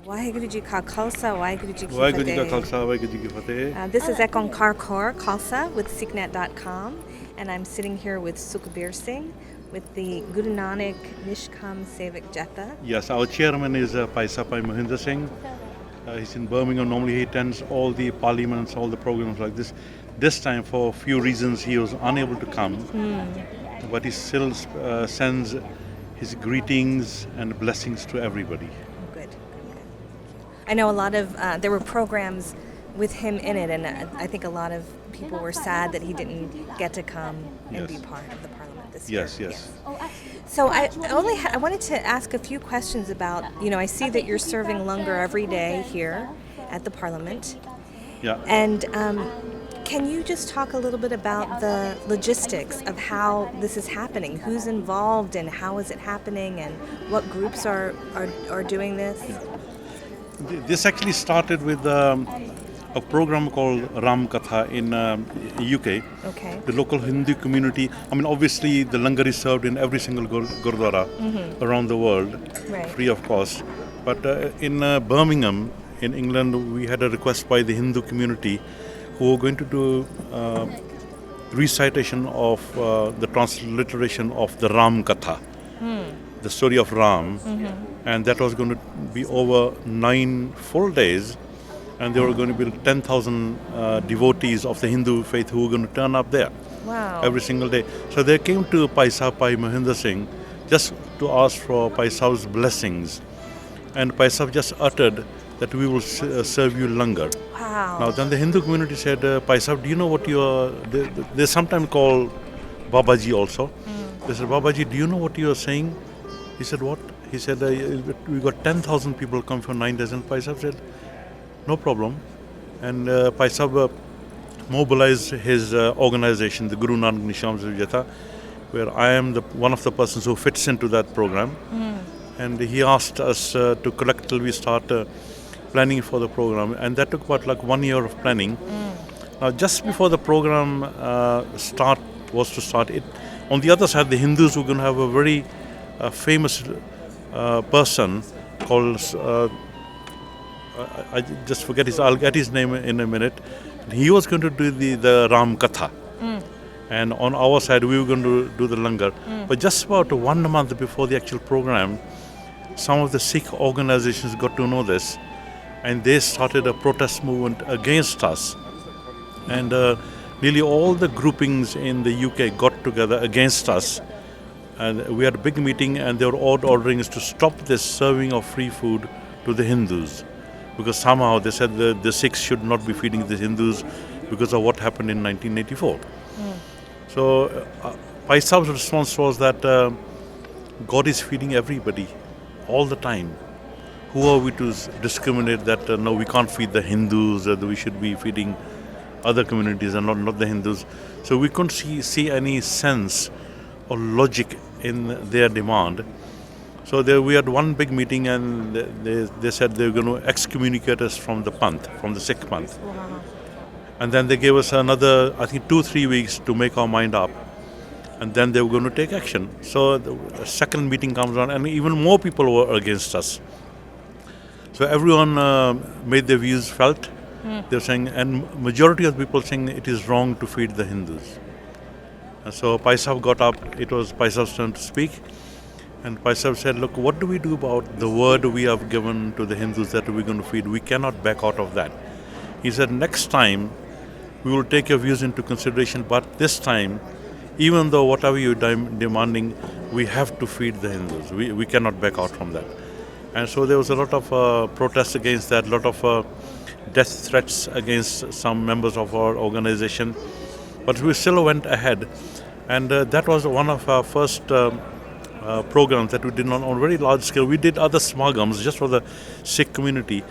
Waheguru Ji Ka Khalsa, Waheguru Ji Ki Waheguru Ji Ka Fateh. Khalsa, Waheguru Ji Ki Fateh. This is Ekon Karkor Khalsa with Sikhnet.com, and I'm sitting here with Sukhbir Singh with the Guru Nanak Nishkam Sewak Jetha. Yes, our chairman is Bhai Mohinder Singh. He's in Birmingham. Normally he attends all the parliaments, all the programs like this. This time, for a few reasons, he was unable to come. But he still sends his greetings and blessings to everybody. Good. I know a lot of, there were programs with him in it, and I think a lot of people were sad that he didn't get to come and be part of the parliament this year. Yes. So I wanted to ask a few questions about, I see that you're serving Langar every day here at the parliament. Yeah. And can you just talk a little bit about the logistics of how this is happening? Who's involved and how is it happening, and what groups are doing this? Yeah. This actually started with a program called Ram Katha in UK. Okay. The local Hindu community. Obviously the Langar is served in every single Gurdwara around the world, free of cost. But in Birmingham, in England, we had a request by the Hindu community who were going to do recitation of the transliteration of the Ram Katha, the story of Ram, and that was going to be over 9 full days, and there were going to be 10,000 devotees of the Hindu faith who were going to turn up there every single day. So they came to Bhai Mohinder Singh just to ask for Bhai Sahib's blessings, and Bhai Sahib just uttered that we will serve you Langar. Wow. Now then the Hindu community said, Bhai Sahib, do you know what you are, they sometimes call Babaji also. They said, Babaji, do you know what you are saying? He said, what? He said, we got 10,000 people come for 9 days, and Bhai Sahib said, no problem. And Bhai Sahib mobilized his organization, the Guru Nanak Nishkam Jetha, where I am one of the persons who fits into that program. And he asked us to collectively start planning for the program, and that took about 1 year of planning. Now, just before the program was to start, on the other side, the Hindus were going to have a very famous person called, I just forget I'll get his name in a minute. He was going to do the Ram Katha. And on our side, we were going to do the Langar. But just about 1 month before the actual program, some of the Sikh organizations got to know this, and they started a protest movement against us. And nearly all the groupings in the UK got together against us. And we had a big meeting, and they were all ordering us to stop this serving of free food to the Hindus. Because somehow they said the Sikhs should not be feeding the Hindus because of what happened in 1984. So Bhai Sahib's response was that God is feeding everybody all the time. Who are we to discriminate that no, we can't feed the Hindus, that we should be feeding other communities and not the Hindus? So we couldn't see any sense or logic in their demand. So we had one big meeting, and they said they were going to excommunicate us from the Panth, from the Sikh Panth. And then they gave us another, I think, 2-3 weeks to make our mind up. And then they were going to take action. So the second meeting comes on, and even more people were against us. So everyone made their views felt. They're saying, and majority of people saying it is wrong to feed the Hindus. And so Bhai Sahib got up. It was Bhai Sahib's turn to speak. And Bhai Sahib said, look, what do we do about the word we have given to the Hindus that we're going to feed? We cannot back out of that. He said, next time, we will take your views into consideration, but this time, even though whatever you're demanding, we have to feed the Hindus. We cannot back out from that. And so there was a lot of protests against that, a lot of death threats against some members of our organization. But we still went ahead. And that was one of our first programs that we did on a very large scale. We did other smagams just for the Sikh community.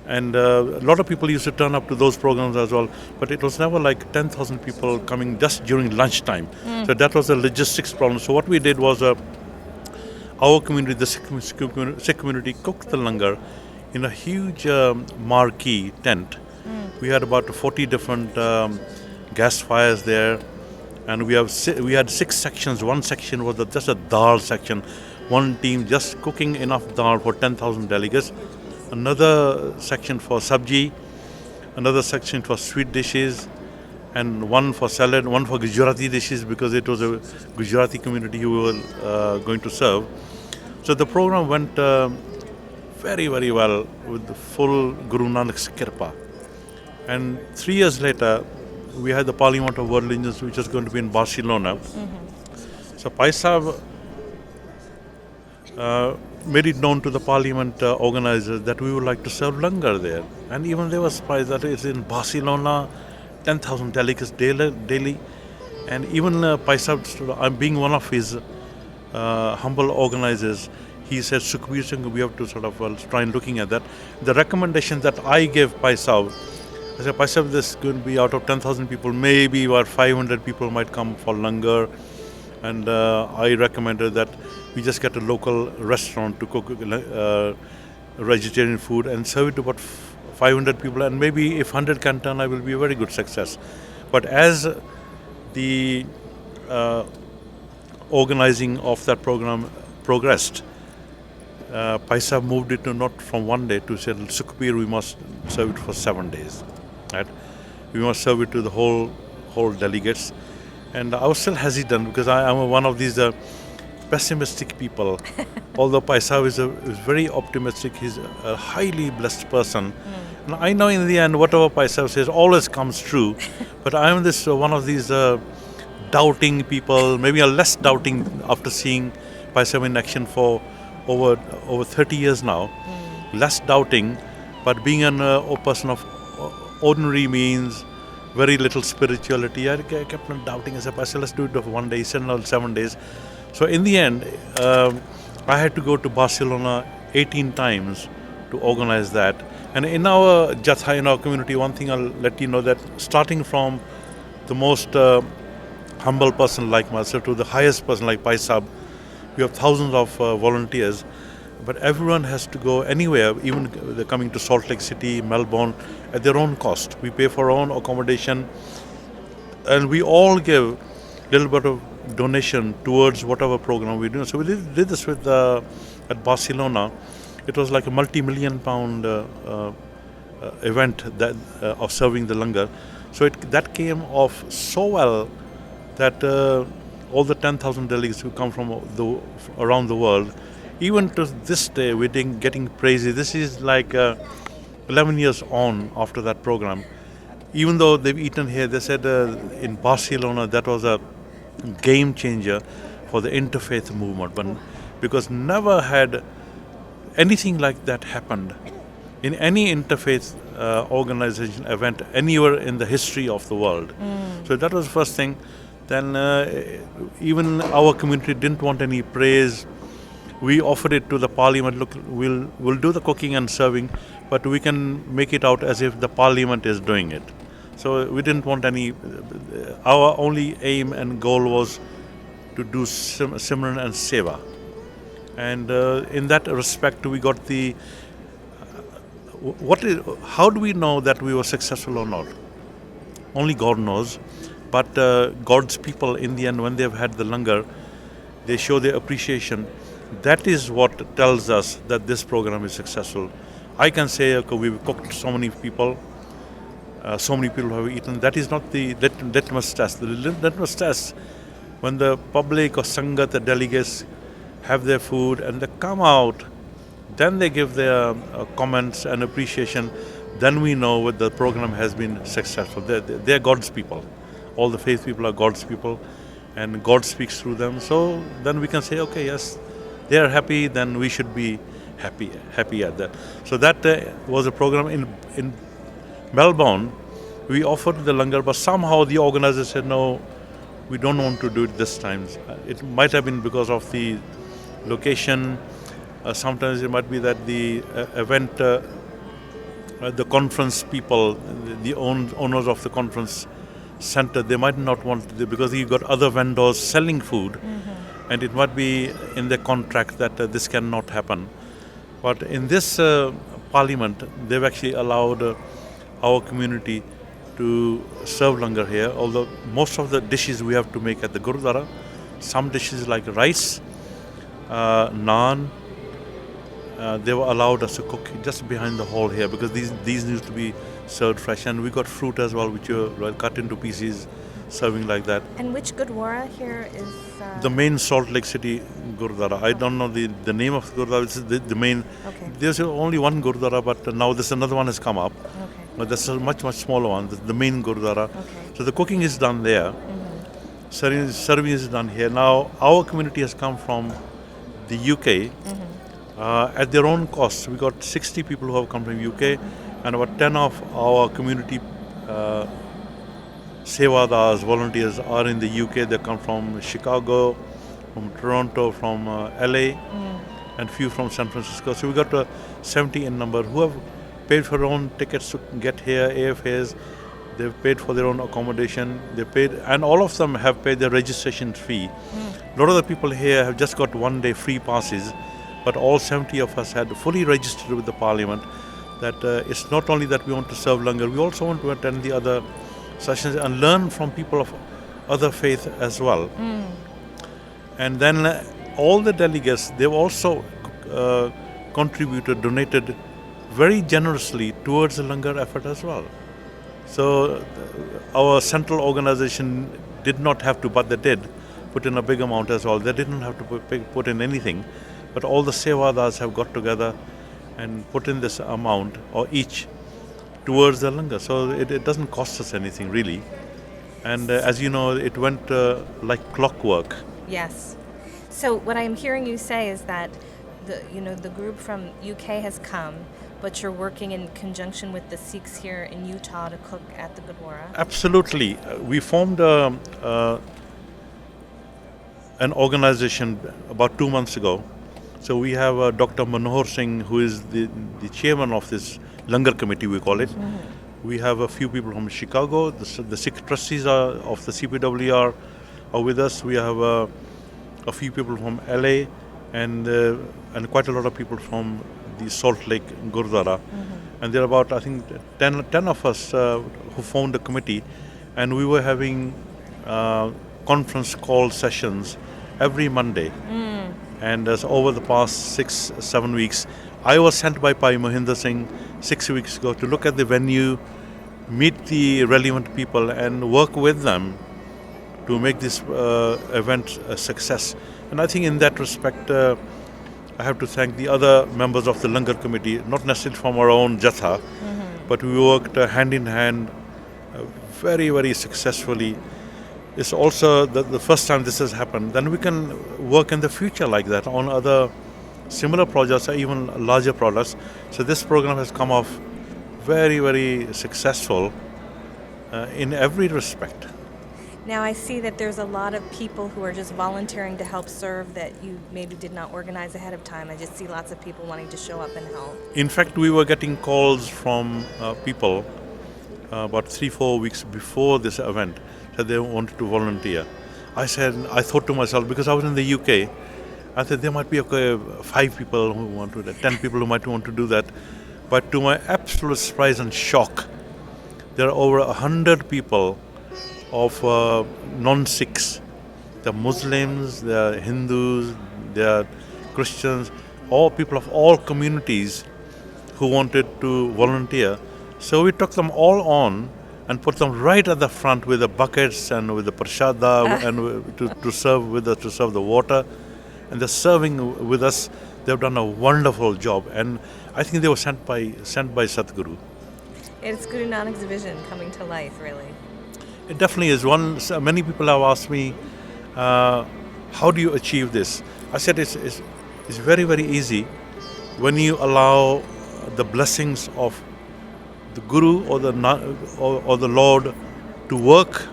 And a lot of people used to turn up to those programs as well, but it was never like 10,000 people coming just during lunchtime. So that was a logistics problem. So what we did was our community, the Sikh community, cooked the Langar in a huge marquee tent. We had about 40 different gas fires there, and we had 6 sections. One section was just a dal section. One team just cooking enough dal for 10,000 delegates. another section for sabji, another section for sweet dishes, and one for salad, one for Gujarati dishes because it was a Gujarati community who were going to serve. So the program went very, very well with the full Guru Nanak's Kirpa. And 3 years later, we had the Parliament of World Religions, which was going to be in Barcelona. So Bhai Sahib made it known to the Parliament organizers that we would like to serve Langar there. And even they were surprised that it's in Barcelona, 10,000 delegates daily. And even Bhai Sahib, I'm being one of his humble organizers, he said, Sukhbir Singh, we have to sort of try and looking at that. The recommendation that I gave Bhai Sahib, I said, Bhai Sahib, this is going to be out of 10,000 people, maybe about 500 people might come for Langar. And I recommended that we just get a local restaurant to cook vegetarian food and serve it to about 500 people. And maybe if 100 can turn, I will be a very good success. But as the organizing of that program progressed, Bhai Sahib moved it to not from 1 day to say, Sukhbir, we must serve it for 7 days. Right? We must serve it to the whole delegates. And I was still hesitant because I am one of these pessimistic people. Although Bhai Sahib is very optimistic, he's a highly blessed person. And I know in the end, whatever Bhai Sahib says always comes true. But I am this one of these doubting people, maybe a less doubting after seeing Bhai Sahib in action for over 30 years now. Less doubting, but being a person of ordinary means, very little spirituality. I kept on doubting. I said, let's do it for 1 day. He said, no, 7 days. So in the end, I had to go to Barcelona 18 times to organize that. And in our Jetha, in our community, one thing I'll let you know that starting from the most humble person like myself to the highest person like Bhai Sahib, we have thousands of volunteers. But everyone has to go anywhere, even they're coming to Salt Lake City, Melbourne, at their own cost. We pay for our own accommodation, and we all give a little bit of donation towards whatever program we do. So we did this with at Barcelona. It was like a multi-million pound event that of serving the Langar. So that came off so well that all the 10,000 delegates who come from around the world, even to this day, we're getting praises. This is like 11 years on after that program. Even though they've eaten here, they said in Barcelona that was a game changer for the interfaith movement. But because never had anything like that happened in any interfaith organization event anywhere in the history of the world. So that was the first thing. Then even our community didn't want any praise. We offered it to the Parliament. Look, we'll do the cooking and serving, but we can make it out as if the Parliament is doing it. So we didn't want any. Our only aim and goal was to do Simran and Seva. And in that respect, we got the. How do we know that we were successful or not? Only God knows. But God's people, in the end, when they've had the Langar, they show their appreciation. That is what tells us that this program is successful. I can say, okay, we've cooked so many people have eaten. That is not the litmus test. The litmus test, when the public or Sangat, the delegates, have their food and they come out, then they give their comments and appreciation, then we know what the program has been successful. They're God's people. All the faith people are God's people, and God speaks through them. So then we can say, okay, yes, they are happy, then we should be happy at that. So that was a program in Melbourne. We offered the Langar, but somehow the organizers said, no, we don't want to do it this time. It might have been because of the location. Sometimes it might be that the event, the conference people, the owners of the conference center, they might not want to, because you got other vendors selling food, and it might be in the contract that this cannot happen. But in this parliament, they've actually allowed our community to serve Langar here, although most of the dishes we have to make at the Gurudwara. Some dishes like rice, naan, they were allowed us to cook just behind the hall here, because these used to be served fresh, and we got fruit as well, which were cut into pieces, serving like that. And which Gurdwara here is? The main Salt Lake City Gurdwara. I don't know the name of the Gurdwara. It's the main. Okay. There's only one Gurdwara, but now there's another one has come up. Okay. But that's a much smaller one. The main Gurdwara. Okay. So the cooking is done there. Serving is done here. Now our community has come from the UK at their own cost. We got 60 people who have come from UK, and about 10 of our community Sevadas, volunteers, are in the UK. They come from Chicago, from Toronto, from LA, and few from San Francisco. So we got 70 in number who have paid for their own tickets to get here, airfares. They've paid for their own accommodation. They paid, and all of them have paid their registration fee. A lot of the people here have just got 1 day free passes, but all 70 of us had fully registered with the Parliament that it's not only that we want to serve Langar, we also want to attend the other sessions and learn from people of other faith as well. And then all the delegates, they've also contributed, donated very generously towards the Langar effort as well. So our central organization did not have to, but they did put in a big amount as well. They didn't have to put in anything, but all the Sevadas have got together and put in this amount, or each, towards the Langar. So it doesn't cost us anything really. And as you know, it went like clockwork. Yes. So what I'm hearing you say is that the group from UK has come, but you're working in conjunction with the Sikhs here in Utah to cook at the Gurdwara. Absolutely. We formed an organization about 2 months ago. So we have Dr. Manohar Singh, who is the chairman of this Langar committee, we call it. We have a few people from Chicago. The Sikh trustees of the CPWR are with us. We have a few people from LA and quite a lot of people from the Salt Lake Gurdwara. And there are about, I think, 10 of us who formed the committee, and we were having conference call sessions every Monday. And so over the past 6-7 weeks, I was sent by Bhai Mohinder Singh 6 weeks ago to look at the venue, meet the relevant people, and work with them to make this event a success. And I think in that respect, I have to thank the other members of the Langar committee, not necessarily from our own Jetha, but we worked hand in hand very, very successfully. It's also the first time this has happened. Then we can work in the future like that on other similar projects or even larger projects. So this program has come off very, very successful in every respect. Now I see that there's a lot of people who are just volunteering to help serve that you maybe did not organize ahead of time. I just see lots of people wanting to show up and help. In fact, we were getting calls from people about 3-4 weeks before this event that they wanted to volunteer. I thought to myself, because I was in the UK, I thought there might be 5 people who want to do that, 10 people who might want to do that. But to my absolute surprise and shock, there are over 100 people of non-Sikhs. They're Muslims, they're Hindus, they're Christians, all people of all communities who wanted to volunteer. So we took them all on and put them right at the front with the buckets and with the prashada and to serve the water. And they're serving with us. They've done a wonderful job, and I think they were sent by Sadhguru. It's Guru Nanak's vision coming to life, really. It definitely is. Many people have asked me, how do you achieve this? I said it's very, very easy when you allow the blessings of the Guru or the Lord to work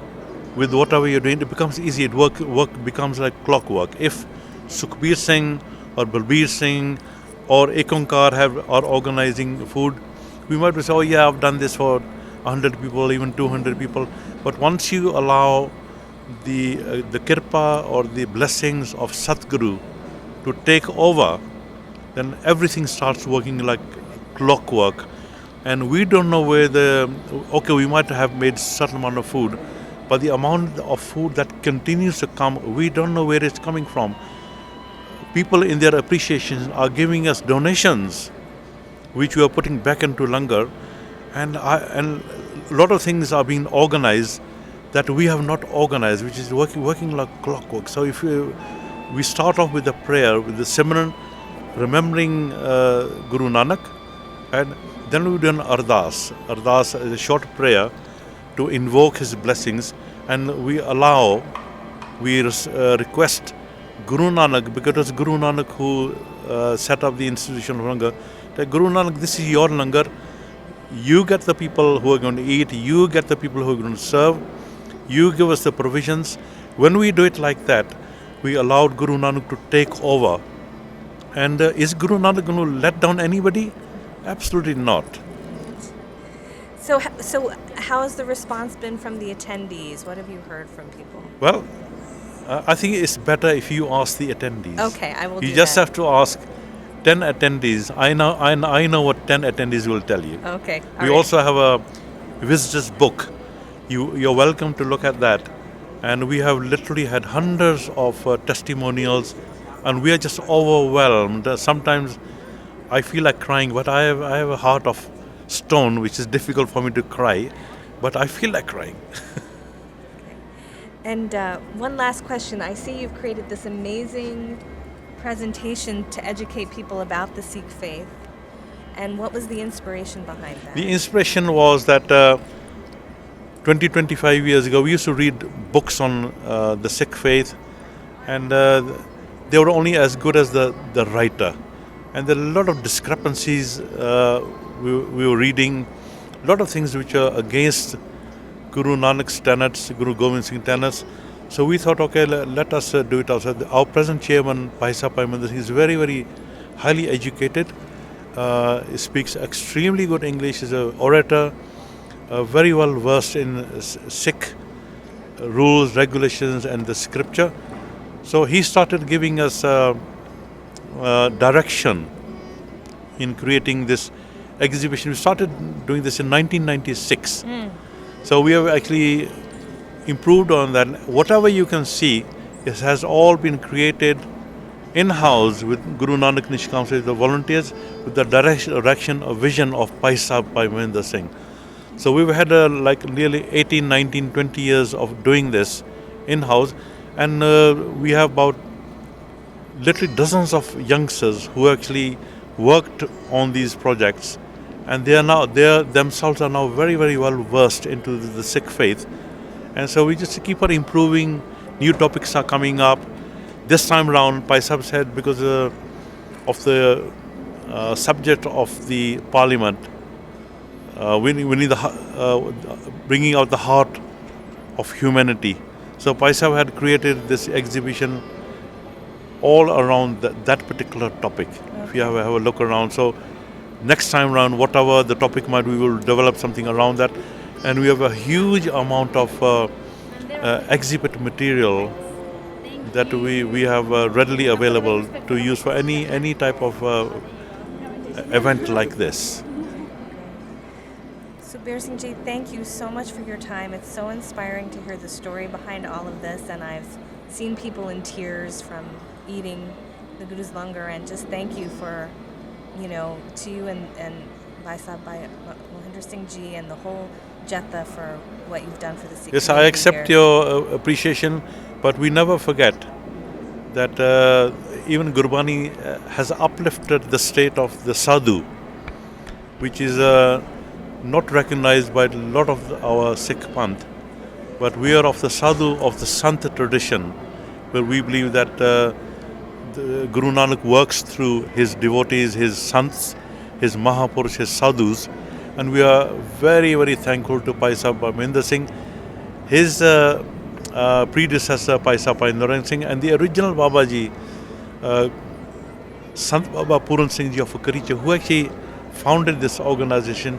with whatever you're doing. It becomes easy. Work becomes like clockwork. If Sukhbir Singh or Balbir Singh or Ekonkar are organizing food, we might say, oh yeah, I've done this for 100 people, even 200 people. But once you allow the kirpa or the blessings of Sadhguru to take over, then everything starts working like clockwork. And we don't know where we might have made a certain amount of food, but the amount of food that continues to come, we don't know where it's coming from. people in their appreciation are giving us donations, which we are putting back into Langar, and a lot of things are being organized that we have not organized, which is working like clockwork. So if we start off with a prayer, with the Simran, remembering Guru Nanak, and then we do an ardas. Ardas is a short prayer to invoke his blessings, and we request Guru Nanak, because it was Guru Nanak who set up the institution of Langar, that Guru Nanak, this is your Langar, you get the people who are going to eat, you get the people who are going to serve, you give us the provisions. When we do it like that, we allowed Guru Nanak to take over. And is Guru Nanak going to let down anybody? Absolutely not. So how has the response been from the attendees? What have you heard from people? Well, I think it's better if you ask the attendees. Okay, I will do that. You just have to ask 10 attendees. I know what 10 attendees will tell you. Okay. We also have a visitor's book. You're welcome to look at that. And we have literally had hundreds of testimonials, and we are just overwhelmed. Sometimes I feel like crying, but I have a heart of stone, which is difficult for me to cry, but I feel like crying. And one last question. I see you've created this amazing presentation to educate people about the Sikh faith. And what was the inspiration behind that? The inspiration was that 25 years ago, we used to read books on the Sikh faith, and they were only as good as the writer. And there are a lot of discrepancies we were reading, a lot of things which are against Guru Nanak's tenets, Guru Gobind Singh tenets. So we thought, okay, let us do it ourselves. Our present chairman, Bhai, he is very, very highly educated. He speaks extremely good English, is an orator, very well versed in Sikh rules, regulations and the scripture. So he started giving us direction in creating this exhibition. We started doing this in 1996. So we have actually improved on that. Whatever you can see, it has all been created in-house with Guru Nanak Nishkam, the volunteers, with the direction or vision of Bhai Mohinder Singh. So we've had nearly 18, 19, 20 years of doing this in-house, and we have about literally dozens of youngsters who actually worked on these projects, and they themselves are now very, very well versed into the Sikh faith. And so we just keep on improving. New topics are coming up. This time around, Bhai Sahib said, because of the subject of the parliament, we need bringing out the heart of humanity. So Bhai Sahib had created this exhibition all around that particular topic. Okay. If you have a look around. So next time around, whatever the topic might, we will develop something around that. And we have a huge amount of exhibit material that we have readily available to use for any type of event like this. Sukhbir Singh ji, thank you so much for your time. It's so inspiring to hear the story behind all of this, and I've seen people in tears from eating the Guru's Langar, and just thank you for, to you and Bhai Mohinder Singh ji and the whole Jetha for what you've done for the Sikh community. Yes, I accept your appreciation, but we never forget that even Gurbani has uplifted the state of the sadhu, which is not recognized by a lot of our Sikh Panth, but we are of the sadhu, of the Sant tradition, where we believe that Guru Nanak works through his devotees, his sants, his Mahapurush, his sadhus, and we are very, very thankful to Bhai Mohinder Singh, his predecessor Bhai Mohinder Singh, and the original Babaji, Sant Baba Puran Singh ji of Karicha, who actually founded this organization.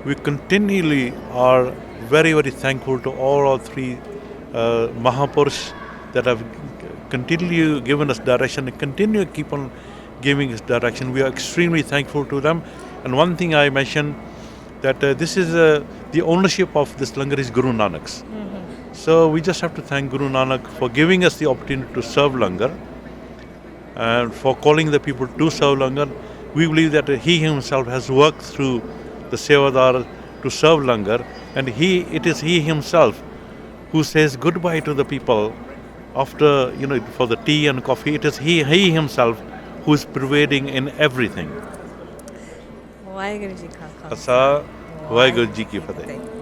We continually are very, very thankful to all our three Mahapurush that have continually given us direction and continue to keep on giving us direction. We are extremely thankful to them. And one thing I mentioned, that this is the ownership of this Langar is Guru Nanak's. Mm-hmm. So we just have to thank Guru Nanak for giving us the opportunity to serve Langar. for calling the people to serve Langar. We believe that he himself has worked through the Sevadar to serve Langar, and it is he himself who says goodbye to the people after, for the tea and coffee. It is he himself who is pervading in everything. Waheguru ji ਕਾ Khalsa Asa, Vaheguru Ji ki Fateh.